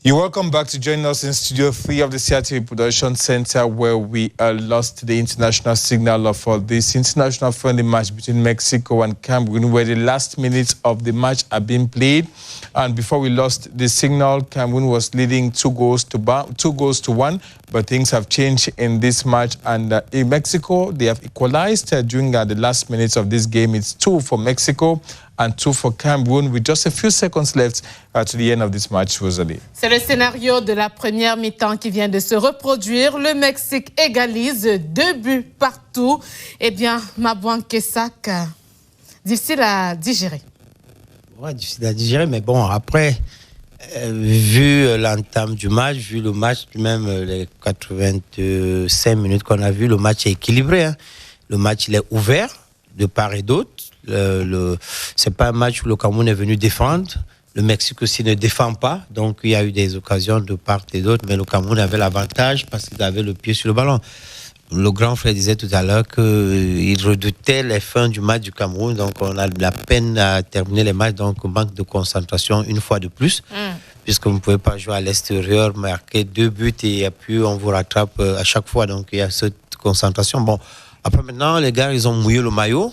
You're welcome back to join us in Studio 3 of the CRTV Production Center, where we lost the international signal for this international friendly match between Mexico and Cameroon, where the last minutes of the match are being played. And before we lost the signal, Cameroon was leading 2 goals to 1, but things have changed in this match. And in Mexico, they have equalized during the last minutes of this game. It's 2 for Mexico and 2 for Cameroon, with just a few seconds left to the end of this match, Rosalie. C'est le scénario de la première mi-temps qui vient de se reproduire. Le Mexique égalise 2 buts partout. Eh bien, Mabouan Kesak, difficile à digérer. Ouais, difficile à digérer, mais bon, après, vu l'entame du match, vu le match, même les 85 minutes qu'on a vu, le match est équilibré. Hein. Le match, il est ouvert de part et d'autre. C'est pas un match où le Cameroun est venu défendre. Le Mexique aussi ne défend pas. Donc, il y a eu des occasions de part et d'autre, mais le Cameroun avait l'avantage parce qu'il avait le pied sur le ballon. Le grand frère disait tout à l'heure qu'il redoutait les fins du match du Cameroun. Donc, on a de la peine à terminer les matchs. Donc, manque de concentration une fois de plus. Puisque vous ne pouvez pas jouer à l'extérieur, marquer 2 buts et puis on vous rattrape à chaque fois. Donc, il y a cette concentration. Bon, après maintenant, les gars, ils ont mouillé le maillot.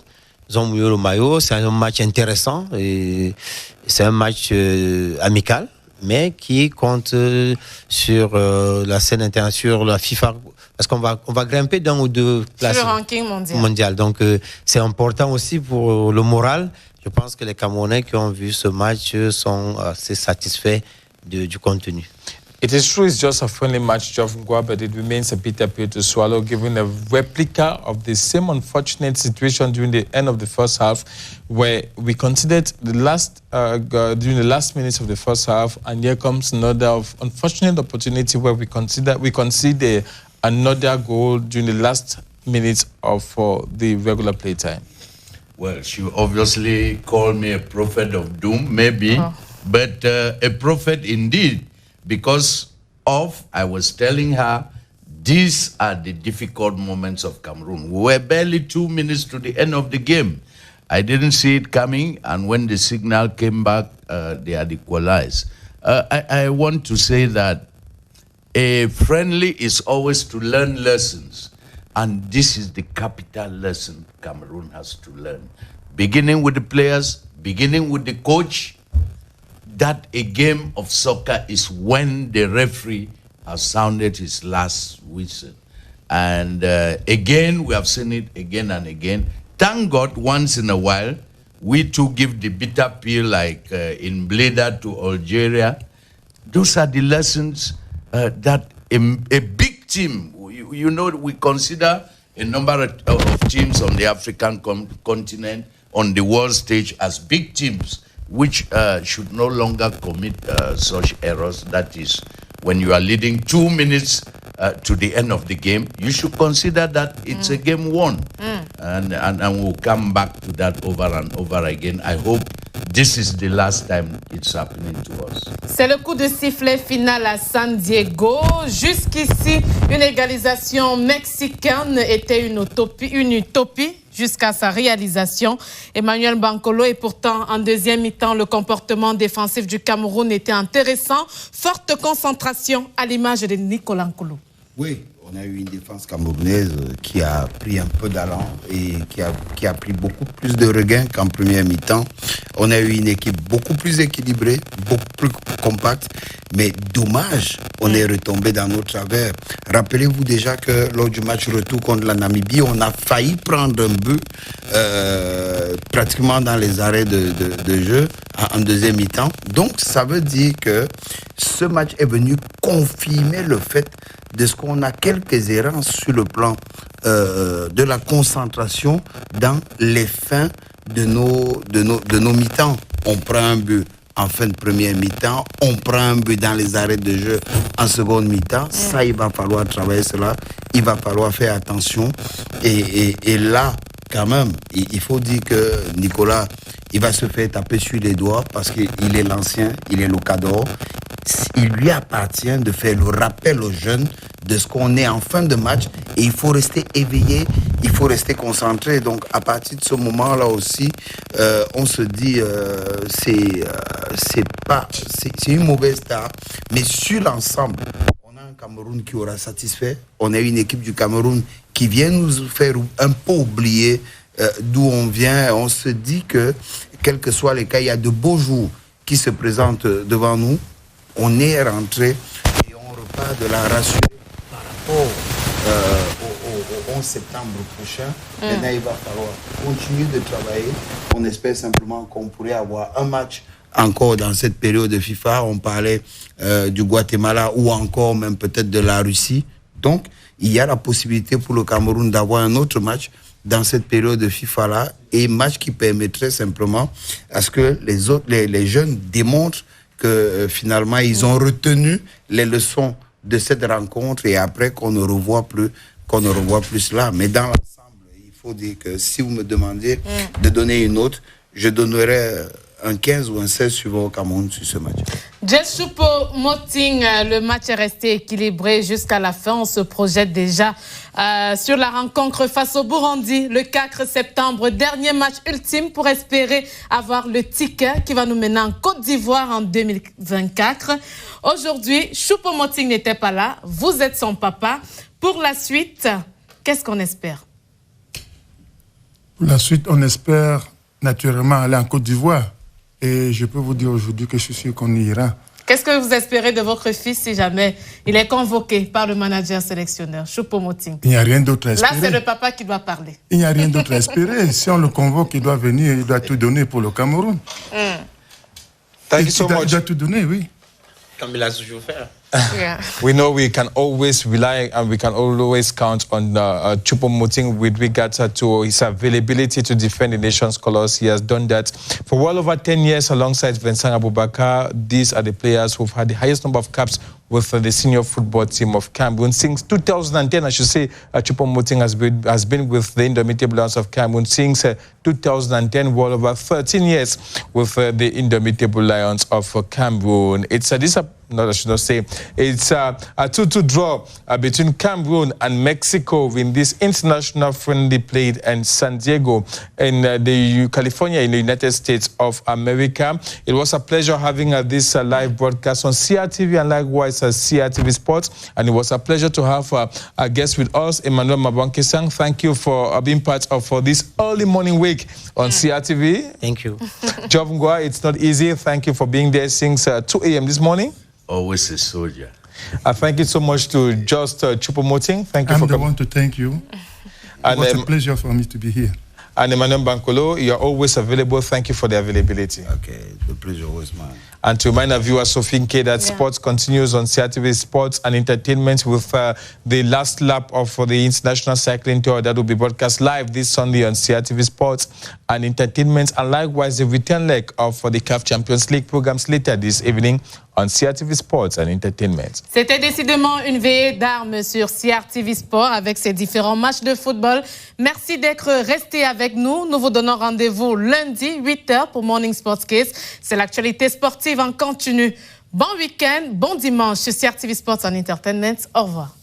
C'est un match intéressant. Et c'est un match amical, mais qui compte sur la scène internationale, sur la FIFA. Parce qu'on va grimper d'un ou deux places. Sur le ranking mondial. Donc, c'est important aussi pour le moral. Je pense que les Camerounais qui ont vu ce match sont assez satisfaits du contenu. It is true it's just a friendly match, Jovngwa, but it remains a bitter pill to swallow, given a replica of the same unfortunate situation during the end of the first half, where we considered during the last minutes of the first half, and here comes another unfortunate opportunity where we concede another goal during the last minutes of the regular play time. Well, she obviously called me a prophet of doom, maybe, but a prophet indeed. Because I was telling her, these are the difficult moments of Cameroon. We were barely 2 minutes to the end of the game. I didn't see it coming, and when the signal came back, they had equalized. I want to say that a friendly is always to learn lessons, and this is the capital lesson Cameroon has to learn. Beginning with the players, beginning with the coach, that a game of soccer is when the referee has sounded his last whistle. And again, we have seen it again and again. Thank God, once in a while, we too give the bitter pill, like in Bleda to Algeria. Those are the lessons that a big team, you know, we consider a number of teams on the African continent, on the world stage, as big teams, which should no longer commit such errors. That is, when you are leading 2 minutes to the end of the game, you should consider that it's a game won. And we'll come back to that over and over again. I hope this is the last time it's happening to us. C'est le coup de sifflet final à San Diego. Jusqu'ici, une égalisation mexicaine était une utopie. Jusqu'à sa réalisation. Emmanuel Bankolo, et pourtant en deuxième mi-temps, le comportement défensif du Cameroun était intéressant. Forte concentration à l'image de Nicolas Nkoulou. Oui, on a eu une défense camerounaise qui a pris un peu d'allant et qui a pris beaucoup plus de regain qu'en première mi-temps. On a eu une équipe beaucoup plus équilibrée, beaucoup plus compacte, mais dommage, on est retombé dans nos travers. Rappelez-vous déjà que lors du match retour contre la Namibie, on a failli prendre un but pratiquement dans les arrêts de jeu en deuxième mi-temps. Donc, ça veut dire que ce match est venu confirmer le fait de ce qu'on a quelques errances sur le plan de la concentration dans les fins de nos mi-temps. On prend un but en fin de première mi-temps, on prend un but dans les arrêts de jeu en seconde mi-temps. Ça, il va falloir travailler cela, il va falloir faire attention. Et là, quand même, il faut dire que Nicolas, il va se faire taper sur les doigts parce qu'il est l'ancien, il est le cadre. il lui appartient de faire le rappel aux jeunes de ce qu'on est en fin de match et il faut rester éveillé, il faut rester concentré. Donc à partir de ce moment-là aussi, on se dit c'est une mauvaise start, mais sur l'ensemble, on a un Cameroun qui aura satisfait, on a une équipe du Cameroun qui vient nous faire un peu oublier d'où on vient. On se dit que quels que soient les cas, il y a de beaux jours qui se présentent devant nous. On est rentré et on repart de la rassurée par rapport au 11 septembre prochain. Maintenant, il va falloir continuer de travailler. On espère simplement qu'on pourrait avoir un match encore dans cette période de FIFA. On parlait du Guatemala ou encore même peut-être de la Russie. Donc, il y a la possibilité pour le Cameroun d'avoir un autre match dans cette période de FIFA-là, et match qui permettrait simplement à ce que les jeunes démontrent que finalement ils ont retenu les leçons de cette rencontre et après qu'on ne revoit plus cela. Mais dans l'ensemble, il faut dire que si vous me demandiez de donner une note, je donnerais un 15 ou un 16 suivant au Cameroun sur ce match. Jess Choupo-Moting, le match est resté équilibré jusqu'à la fin. On se projette déjà sur la rencontre face au Burundi le 4 septembre. Dernier match ultime pour espérer avoir le ticket qui va nous mener en Côte d'Ivoire en 2024. Aujourd'hui, Choupo-Moting n'était pas là. Vous êtes son papa. Pour la suite, qu'est-ce qu'on espère? Pour la suite, on espère naturellement aller en Côte d'Ivoire. Et je peux vous dire aujourd'hui que je suis sûr qu'on y ira. Qu'est-ce que vous espérez de votre fils si jamais il est convoqué par le manager sélectionneur, Choupo-Moting? Il n'y a rien d'autre à espérer. Là, c'est le papa qui doit parler. Il n'y a rien d'autre à espérer. Si on le convoque, il doit venir, il doit tout donner pour le Cameroun. Thank you so much. Il doit tout donner, oui. Comme il a toujours fait. Yeah. We know we can always rely and we can always count on Choupo-Moting with regards to his availability to defend the nation's colours. He has done that for well over 10 years alongside Vincent Aboubakar. These are the players who've had the highest number of caps with the senior football team of Cameroon. Since 2010, I should say, Choupo-Moting has been with the Indomitable Lions of Cameroon since 2010, well over 13 years with the Indomitable Lions of Cameroon. It's I should not say. It's a 2-2 draw between Cameroon and Mexico in this international friendly played in San Diego in California in the United States of America. It was a pleasure having this live broadcast on CRTV and likewise CRTV Sports. And it was a pleasure to have a guest with us, Emmanuel Mabankesang. Thank you for being part of this early morning wake on CRTV. Thank you. Job Ngwa, it's not easy. Thank you for being there since 2 a.m. this morning. Always a soldier. Thank you so much to Just Choupo-Moting. Thank you I'm for the coming. one to thank you. It was a pleasure for me to be here. And Emmanuel Bankolo, you're always available. Thank you for the availability. Okay, the pleasure was mine. And to remind our viewers, Sophie K, that sports continues on CRTV Sports and Entertainment with the last lap of the International Cycling Tour that will be broadcast live this Sunday on CRTV Sports and Entertainment, and likewise the return leg of the CAF Champions League programs later this evening on CRTV Sports and Entertainment. C'était décidément une veillée d'armes sur CRTV Sport avec ses différents matchs de football. Merci d'être resté avec nous. Nous vous donnons rendez-vous lundi, 8h pour Morning Sports Case. C'est l'actualité sportive en continu. Bon week-end, bon dimanche sur CRTV Sports and Entertainment. Au revoir.